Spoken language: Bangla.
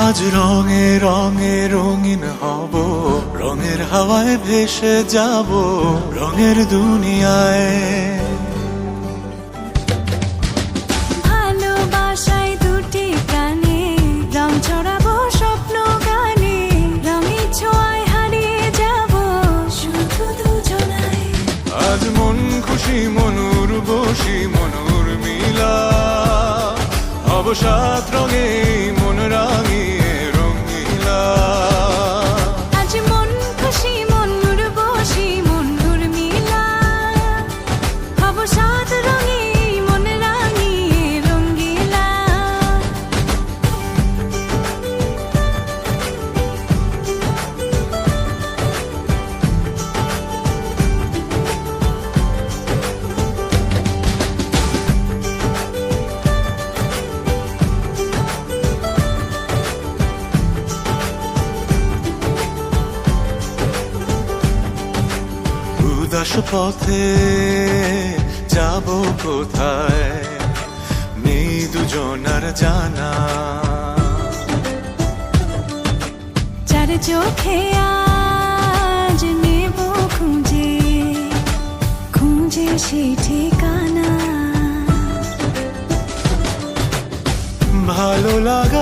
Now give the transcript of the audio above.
আজ রঙে রঙে রঙিন হব, রঙের হাওয়ায় ভেসে যাব রঙের দুনিয়ায়। ভালোবাসায় দুটি প্রাণে রং ছড়াবো স্বপ্ন গানে, রঙের ছোঁয়ায় হারিয়ে যাব শুধু দুজনায়। আজ মন খুশি মনুর বসি মনুর মিলা, অবসাদ রঙে মন রাঙিয়ে রঙিলা। আজ মন খুশি মনুর বসি মনুর মিলা, অবসাদ রঙে মন রাঙিয়ে রঙিলা। উদাস পথে যাব কোথায় নেই দুজনার জানা, চার চোখে আজ নেব খুঁজে খুঁজে সে ঠিকানা। ভালো লাগা